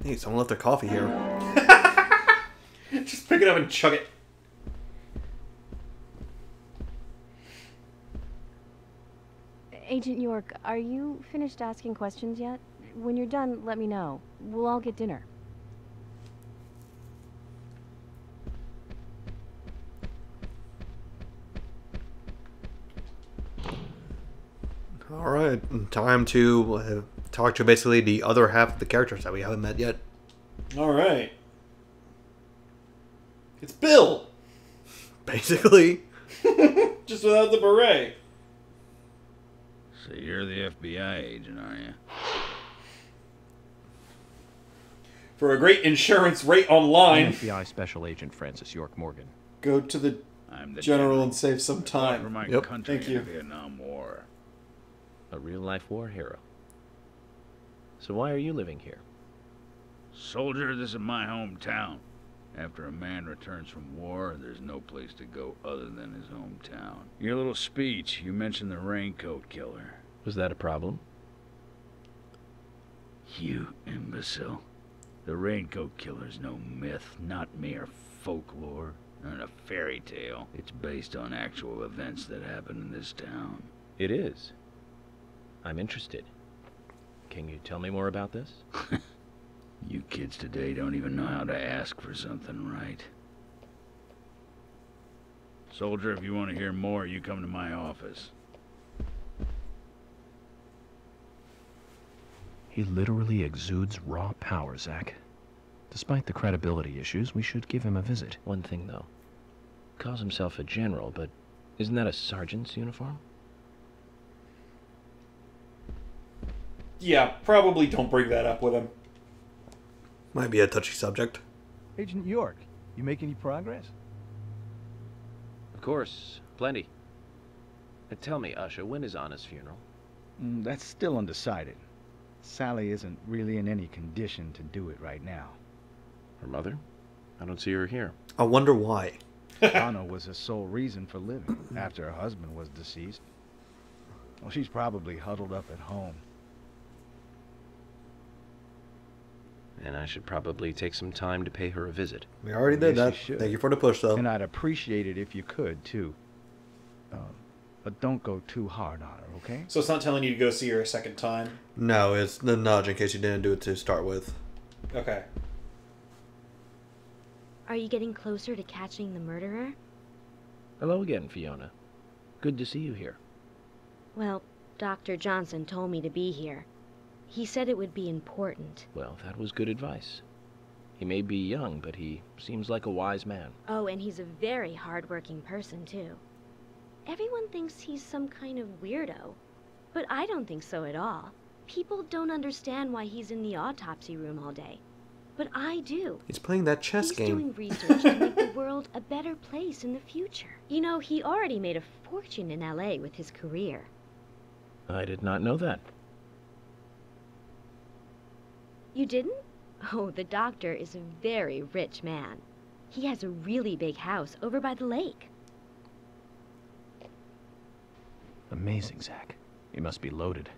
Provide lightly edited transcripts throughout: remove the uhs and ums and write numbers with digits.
Hey, someone left their coffee here. Just pick it up and chug it. Agent York, are you finished asking questions yet? When you're done, let me know. We'll all get dinner. Alright, time to talk to basically the other half of the characters that we haven't met yet. Alright. It's Bill! Basically. Just without the beret. So you're the FBI agent, are you? For a great insurance rate online, I'm FBI Special Agent Francis York Morgan. go to the I'm the general and save some for time. my Yep. country Thank in you. the Vietnam War. A real-life war hero. So why are you living here? Soldier, this is my hometown. After a man returns from war, there's no place to go other than his hometown. Your little speech, you mentioned the raincoat killer. Was that a problem? You imbecile. The raincoat killer's no myth, not mere folklore, or a fairy tale. It's based on actual events that happened in this town. It is. I'm interested. Can you tell me more about this? You kids today don't even know how to ask for something right. Soldier, if you want to hear more, you come to my office. He literally exudes raw power, Zach. Despite the credibility issues, we should give him a visit. One thing, though. Calls himself a general, but isn't that a sergeant's uniform? Yeah, probably don't bring that up with him. Might be a touchy subject. Agent York, you make any progress? Of course, plenty. Tell me, Usha, when is Anna's funeral? That's still undecided. Sally isn't really in any condition to do it right now. Her mother? I don't see her here. I wonder why. Anna was her sole reason for living after her husband was deceased. Well, she's probably huddled up at home. And I should probably take some time to pay her a visit. We already did Yes, that. you should. Thank you for the push, though. And I'd appreciate it if you could, too. But don't go too hard on her, okay? So it's not telling you to go see her a second time? No, it's the nudge in case you didn't do it to start with. Okay. Are you getting closer to catching the murderer? Hello again, Fiona. Good to see you here. Well, Dr. Johnson told me to be here. He said it would be important. Well, that was good advice. He may be young, but he seems like a wise man. Oh, and he's a very hard-working person, too. Everyone thinks he's some kind of weirdo, but I don't think so at all. People don't understand why he's in the autopsy room all day, but I do. He's playing that chess He's game. doing research to make the world a better place in the future. You know, he already made a fortune in LA with his career. I did not know that. You didn't? Oh, the doctor is a very rich man. He has a really big house over by the lake. Amazing, Zach. He must be loaded.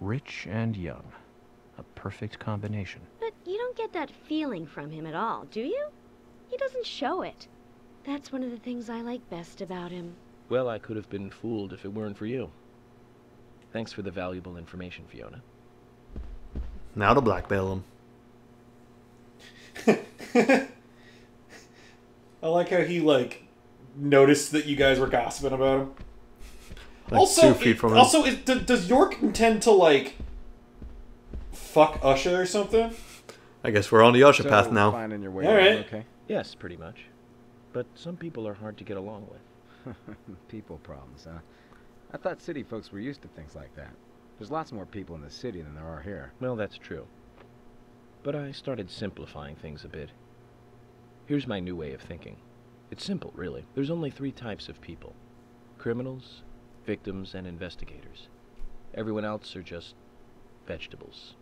Rich and young. A perfect combination. But you don't get that feeling from him at all, do you? He doesn't show it. That's one of the things I like best about him. Well, I could have been fooled if it weren't for you. Thanks for the valuable information, Fiona. Now to blackmail him. I like how he, like, noticed that you guys were gossiping about him. Like Also, 2 feet from him. also, does York intend to, like, fuck Usha or something? I guess we're on the Usha path now. Finding your way All around, right. okay? Yes, pretty much. But some people are hard to get along with. People problems, huh? I thought city folks were used to things like that. There's lots more people in the city than there are here. Well, that's true. But I started simplifying things a bit. Here's my new way of thinking. It's simple, really. There's only 3 types of people. Criminals, victims, and investigators. Everyone else are just vegetables.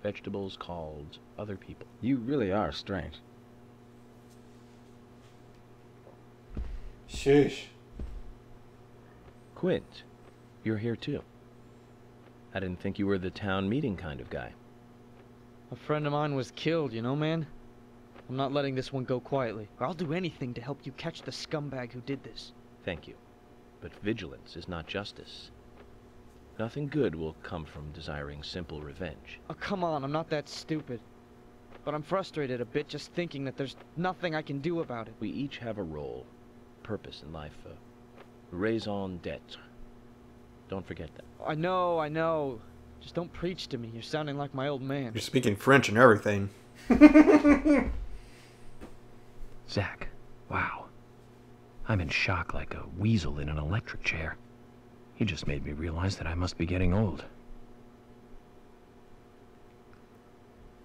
Vegetables called other people. You really are strange. Sheesh. Quint, you're here too. I didn't think you were the town meeting kind of guy. A friend of mine was killed, you know, man? I'm not letting this one go quietly. I'll do anything to help you catch the scumbag who did this. Thank you. But vigilance is not justice. Nothing good will come from desiring simple revenge. Oh, come on, I'm not that stupid. But I'm frustrated a bit just thinking that there's nothing I can do about it. We each have a role, purpose in life, raison d'etre. Don't forget that. I know. Just don't preach to me. You're sounding like my old man. You're speaking French and everything. Zach, wow. I'm in shock like a weasel in an electric chair. He just made me realize that I must be getting old.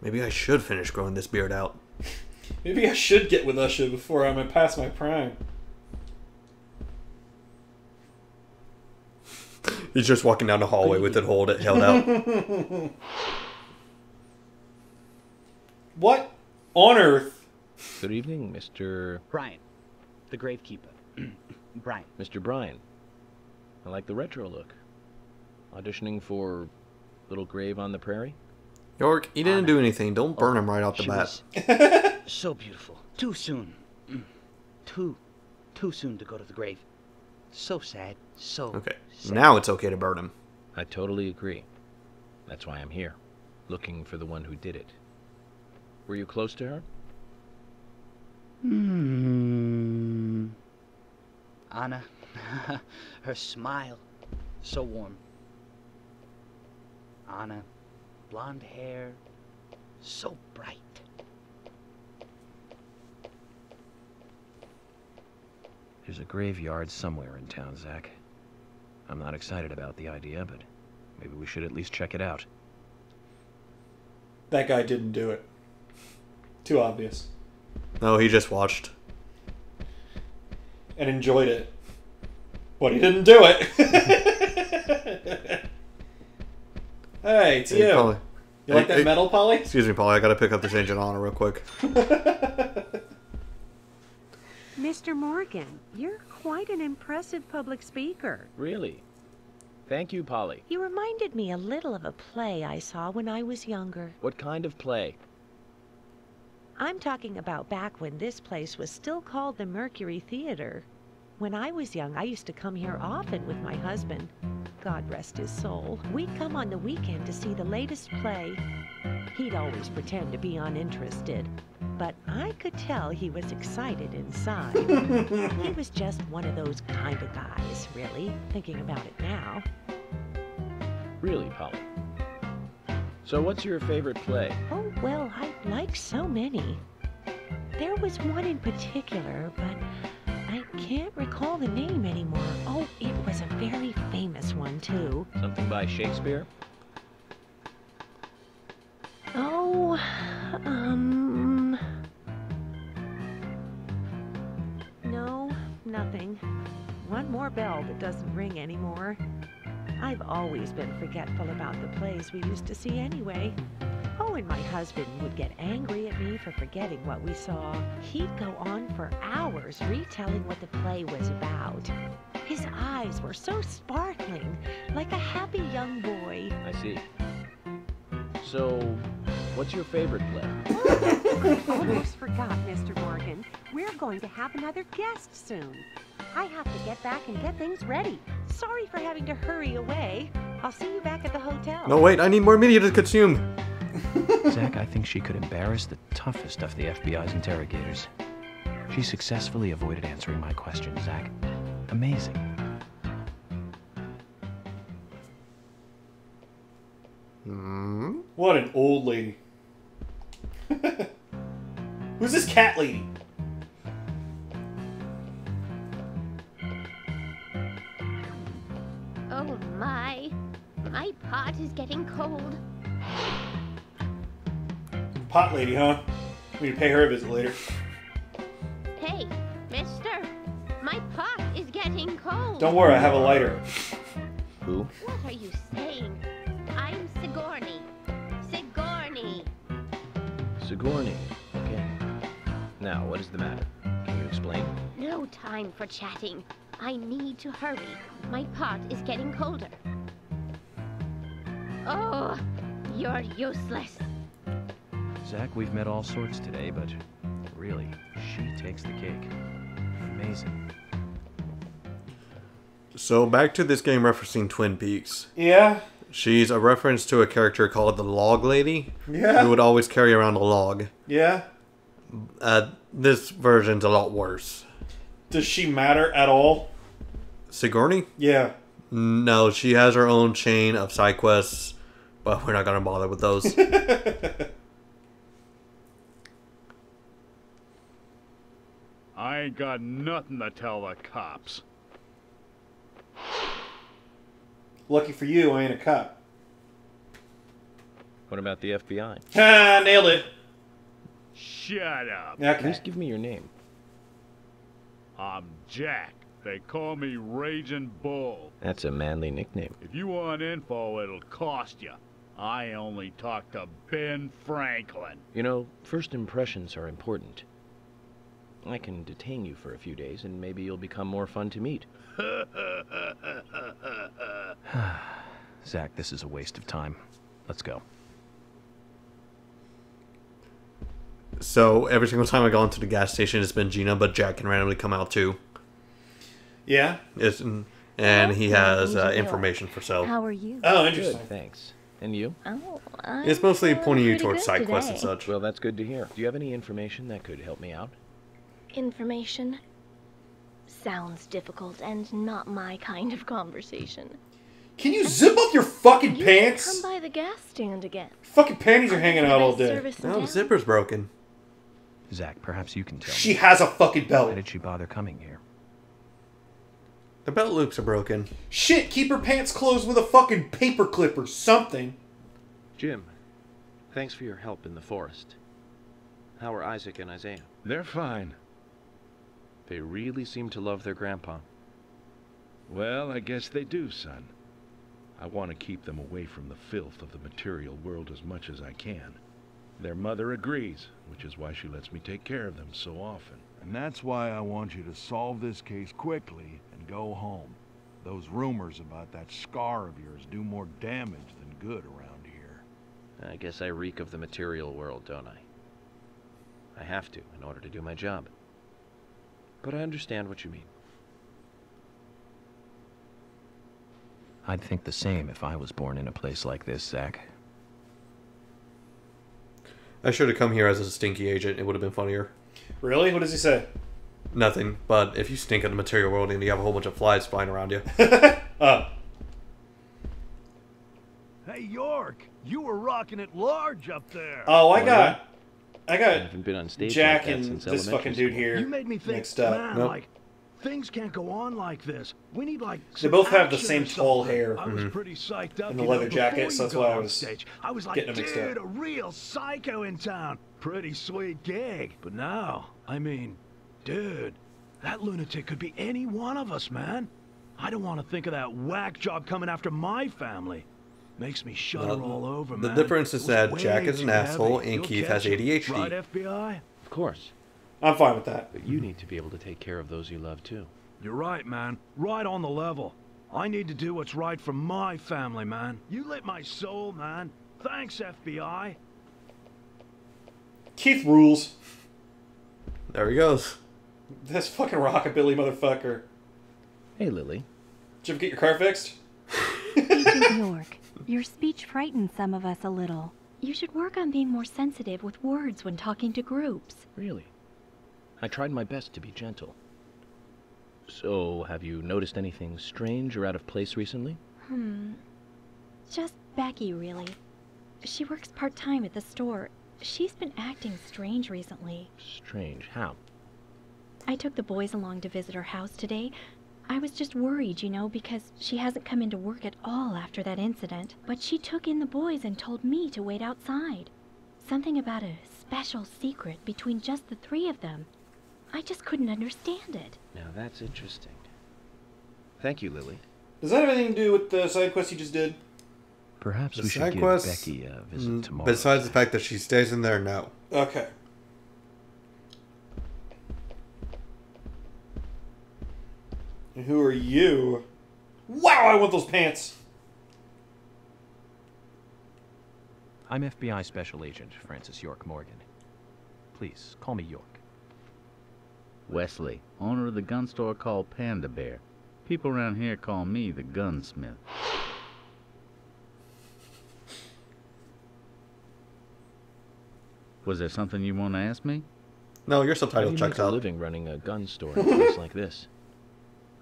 Maybe I should finish growing this beard out. Maybe I should get with Usha before I'm past my prime. He's just walking down the hallway with it held out. What on earth? Good evening, Mr. Brian, the gravekeeper. Brian. Mr. Brian. I like the retro look. Auditioning for Little Grave on the Prairie? York, he didn't do anything. Don't burn him right off the She bat. was so beautiful. Too soon. Too soon to go to the grave. So sad. So Okay, sad. now it's okay to burn him. I totally agree. That's why I'm here. Looking for the one who did it. Were you close to her? Anna. Her smile. So warm. Anna. Blonde hair. So bright. There's a graveyard somewhere in town, Zach. I'm not excited about the idea, but maybe we should at least check it out. That guy didn't do it. Too obvious. No, he just watched. And enjoyed it. But he didn't do it. Hey, it's you. Polly. You like that metal, Polly? Excuse me, Polly. I gotta pick up this Agent Honor real quick. Mr. Morgan, you're quite an impressive public speaker. Really? Thank you, Polly. You reminded me a little of a play I saw when I was younger. What kind of play? I'm talking about back when this place was still called the Mercury Theater. When I was young, I used to come here often with my husband. God rest his soul. We'd come on the weekend to see the latest play. He'd always pretend to be uninterested, but I could tell he was excited inside. He was just one of those kind of guys, really, thinking about it now. Really, Polly? So what's your favorite play? Oh, well, I like so many. There was one in particular, but I can't recall the name anymore. Oh, it was a very famous one, too. Something by Shakespeare? Oh, no, nothing. One more bell that doesn't ring anymore. I've always been forgetful about the plays we used to see anyway. Oh, and my husband would get angry at me for forgetting what we saw. He'd go on for hours retelling what the play was about. His eyes were so sparkling, like a happy young boy. I see. So, what's your favorite play? I almost forgot, Mr. Morgan. We're going to have another guest soon. I have to get back and get things ready. Sorry for having to hurry away. I'll see you back at the hotel. No, wait, I need more media to consume. Zach, I think she could embarrass the toughest of the FBI's interrogators. She successfully avoided answering my question, Zach. Amazing. What an old lady. Who's this cat lady? Oh my pot is getting cold. Pot lady, huh? We need to pay her a visit later. Hey, mister, my pot is getting cold. Don't worry, I have a lighter. Who? What are you saying? I'm Sigourney. Sigourney. Sigourney. Okay. Now, what is the matter? Can you explain? No time for chatting. I need to hurry. My pot is getting colder. Oh, you're useless. Zach, we've met all sorts today, but really, she takes the cake. Amazing. So back to this game referencing Twin Peaks. Yeah. She's a reference to a character called the Log Lady. Yeah. Who would always carry around a log. Yeah. This version's a lot worse. Does she matter at all? Sigourney? Yeah. No, she has her own chain of side quests, but we're not going to bother with those. I ain't got nothing to tell the cops. Lucky for you, I ain't a cop. What about the FBI? Ha! Nailed it. Shut up. At Okay. least give me your name. I'm Jack. They call me Raging Bull. That's a manly nickname. If you want info, it'll cost you. I only talk to Ben Franklin. You know, first impressions are important. I can detain you for a few days, and maybe you'll become more fun to meet. Zach, this is a waste of time. Let's go. So every single time I go into the gas station, it's been Gina, but Jack can randomly come out too. Yeah. And he has information for sale. How are you? Oh, interesting. Good, thanks. And you? Oh, It's mostly I'm pointing you pretty towards good side quests and today. such. Well, that's good to hear. Do you have any information that could help me out? Information sounds difficult and not my kind of conversation. Can you zip up your fucking You pants? Come by the gas stand again. Fucking panties are hanging out all Best day. service in No, the town. zipper's broken. Zach, perhaps you can tell She me. has a fucking Why belt. did she bother coming here? The belt loops are broken. Shit, keep her pants closed with a fucking paper clip or something. Jim, thanks for your help in the forest. How are Isaac and Isaiah? They're fine. They really seem to love their grandpa. Well, I guess they do, son. I want to keep them away from the filth of the material world as much as I can. Their mother agrees, which is why she lets me take care of them so often. And that's why I want you to solve this case quickly and go home. Those rumors about that scar of yours do more damage than good around here. I guess I reek of the material world, don't I? I have to, in order to do my job. But I understand what you mean. I'd think the same if I was born in a place like this, Zach. I should have come here as a stinky agent. It would have been funnier. Really? What does he say? Nothing, but if you stink in the material world and you have a whole bunch of flies flying around you. Hey, York, you were rocking it large up there. Oh, I got I haven't been on stage Jack like that and since this elementary fucking dude school. here You made me think, mixed up. man, Nope. like, things can't go on like this. We need, like, They some both have the action same or tall something. hair. I was pretty psyched up, And the you know, leather jacket, before so you that's got why I on was stage. I was like, getting them mixed up. dude, a real psycho in town. Pretty sweet gig. But now, I mean, dude, that lunatic could be any one of us, man. I don't want to think of that whack job coming after my family. Makes me shudder all over, The man. difference is It was that Jack way is an too asshole heavy. and You'll Keith has catch it. ADHD. Right, FBI? Of course. I'm fine with that. But you need to be able to take care of those you love, too. You're right, man. Right on the level. I need to do what's right for my family, man. You lit my soul, man. Thanks, FBI. Keith rules. There he goes. This fucking rockabilly motherfucker. Hey, Lily. Did you ever get your car fixed? Agent York, your speech frightens some of us a little. You should work on being more sensitive with words when talking to groups. Really? I tried my best to be gentle. So, have you noticed anything strange or out of place recently? Just Becky, really. She works part-time at the store. She's been acting strange recently. Strange. How? I took the boys along to visit her house today. I was just worried, you know, because she hasn't come into work at all after that incident. But she took in the boys and told me to wait outside. Something about a special secret between just the three of them. I just couldn't understand it. Now that's interesting. Thank you, Lily. Does that have anything to do with the side quest you just did? Perhaps The we should side give quest, Becky a visit tomorrow. besides the fact that she stays in there, no. Okay. And who are you? Wow, I want those pants. I'm FBI Special Agent Francis York Morgan. Please, call me York. Wesley, owner of the gun store called Panda Bear. People around here call me the gunsmith. Was there something you want to ask me? No, your How do subtitle you checks make a out. living running a gun store in a place like this?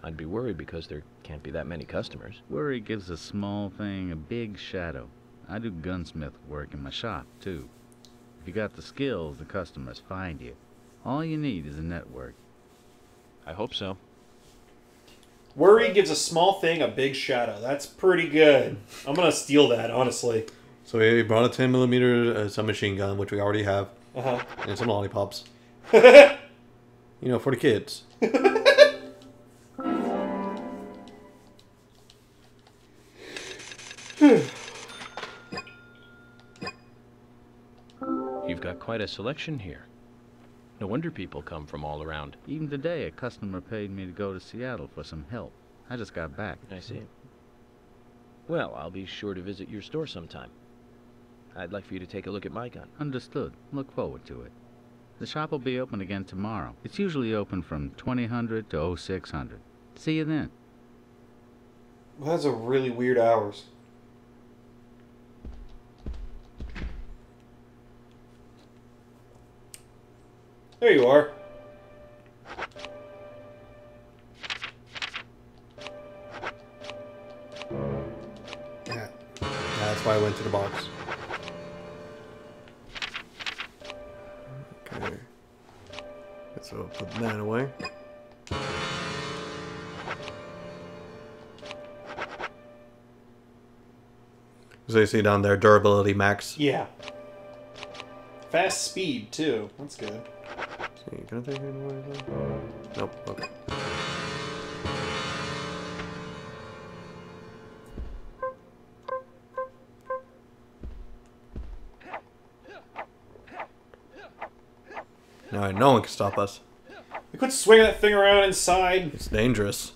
I'd be worried because there can't be that many customers. Worry gives a small thing a big shadow. I do gunsmith work in my shop, too. If you got the skills, the customers find you. All you need is a network. I hope so. Worry gives a small thing a big shadow. That's pretty good. I'm gonna steal that, honestly. So we brought a 10mm submachine gun, which we already have, Uh-huh. and some lollipops. You know, for the kids. You've got quite a selection here. No wonder people come from all around. Even today, a customer paid me to go to Seattle for some help. I just got back. I see. Well, I'll be sure to visit your store sometime. I'd like for you to take a look at my gun. Understood. Look forward to it. The shop will be open again tomorrow. It's usually open from 2000 to 0600. See you then. Well, that's a really weird hours. There you are. Yeah. That's why I went to the box. Okay. So I'll put that away. So you see down there, durability max. Yeah. Fast speed, too. That's good. See, can I take it away? Nope, okay. Now no one can stop us. We quit swinging that thing around inside. It's dangerous.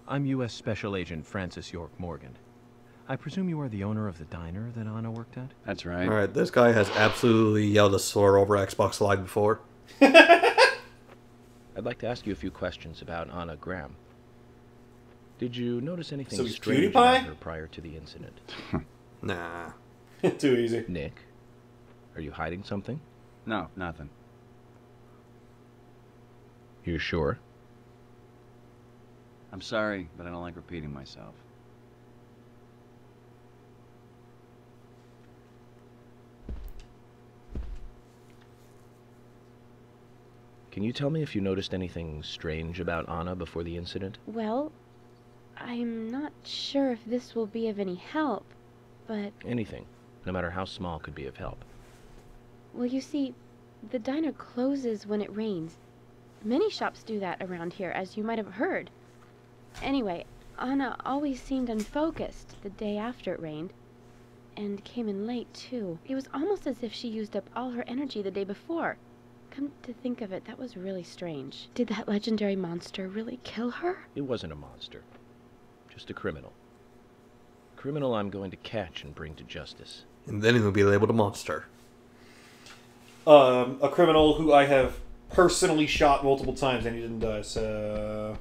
I'm U.S. Special Agent Francis York Morgan. I presume you are the owner of the diner that Anna worked at? That's right. Alright, this guy has absolutely yelled a slur over Xbox Live before. I'd like to ask you a few questions about Anna Graham. Did you notice anything So he's strange PewDiePie? about her prior to the incident? Nah. Too easy. Nick, are you hiding something? No, nothing. You sure? I'm sorry, but I don't like repeating myself. Can you tell me if you noticed anything strange about Anna before the incident? Well, I'm not sure if this will be of any help, but... Anything, no matter how small, could be of help. Well, you see, the diner closes when it rains. Many shops do that around here, as you might have heard. Anyway, Anna always seemed unfocused the day after it rained. And came in late, too. It was almost as if she used up all her energy the day before. Come to think of it, that was really strange. Did that legendary monster really kill her? It wasn't a monster. Just a criminal. Criminal I'm going to catch and bring to justice. And then he'll be labeled a monster. A criminal who I have personally shot multiple times and he didn't die, so...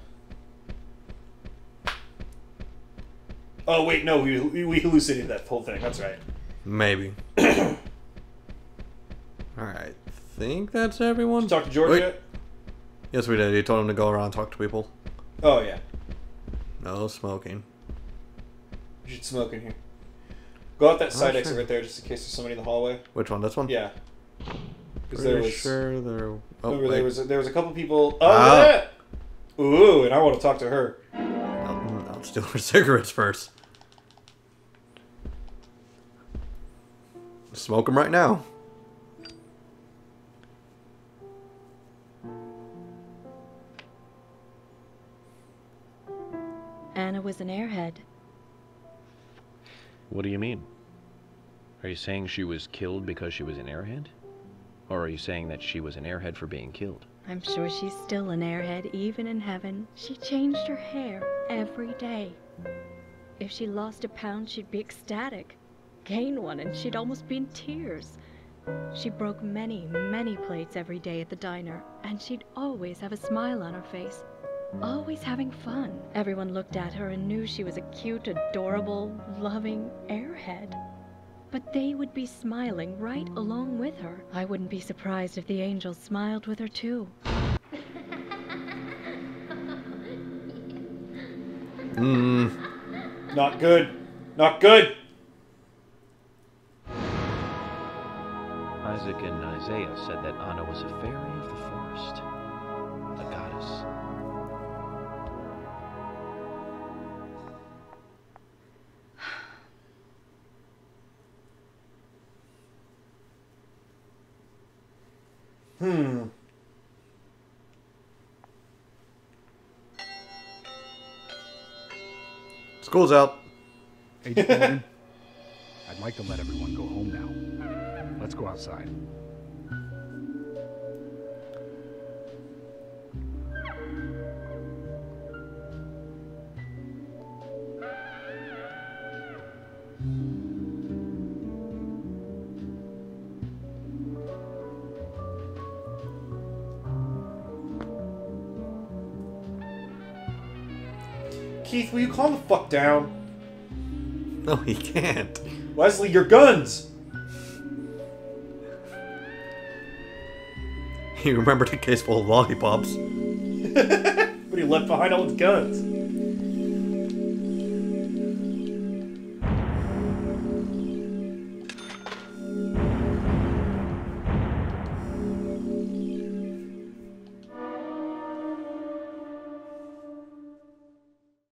Oh, wait, no, we hallucinated that whole thing. That's right. Maybe. Alright. Think that's everyone? Talk to George Wait. yet? Yes, we did. He told him to go around and talk to people. Oh, yeah. No smoking. You should smoke in here. Go out that side Oh, exit sure. right there just in case there's somebody in the hallway. Which one? This one? Yeah. Because Pretty there was... sure there... Oh, remember, wait. there was a couple people... Oh, Ah. look at that! Ooh, and I want to talk to her. I'll steal her cigarettes first. Smoke them right now. Anna was an airhead. What do you mean? Are you saying she was killed because she was an airhead? Or are you saying that she was an airhead for being killed? I'm sure she's still an airhead even in heaven. She changed her hair every day. If she lost a pound, she'd be ecstatic. Gain one, and she'd almost be in tears. She broke many, many plates every day at the diner, and she'd always have a smile on her face. Always having fun. Everyone looked at her and knew she was a cute, adorable, loving airhead. But they would be smiling right along with her. I wouldn't be surprised if the angels smiled with her too. Not good. Not good. Isaac and Isaiah said that Anna was a fairy of the forest. A goddess. School's out. Hey, Jordan. I'd like to let everyone go home now. Let's go outside. Keith, will you calm the fuck down? No, he can't. Wesley, your guns! He remembered a case full of lollipops. But he left behind all his guns.